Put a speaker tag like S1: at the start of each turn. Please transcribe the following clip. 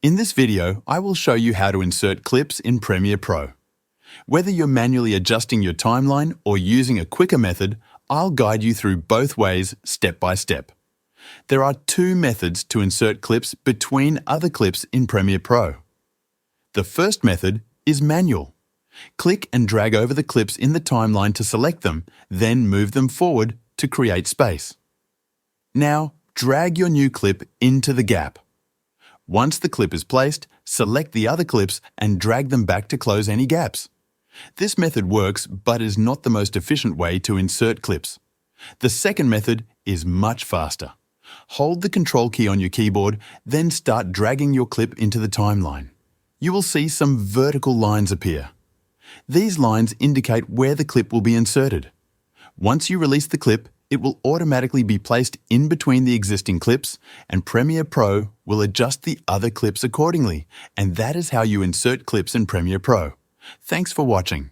S1: In this video, I will show you how to insert clips in Premiere Pro. Whether you're manually adjusting your timeline or using a quicker method, I'll guide you through both ways step by step. There are two methods to insert clips between other clips in Premiere Pro. The first method is manual. Click and drag over the clips in the timeline to select them, then move them forward to create space. Now, drag your new clip into the gap. Once the clip is placed, select the other clips and drag them back to close any gaps. This method works but is not the most efficient way to insert clips. The second method is much faster. Hold the Control key on your keyboard, then start dragging your clip into the timeline. You will see some vertical lines appear. These lines indicate where the clip will be inserted. Once you release the clip, it will automatically be placed in between the existing clips, and Premiere Pro will adjust the other clips accordingly, and that is how you insert clips in Premiere Pro. Thanks for watching.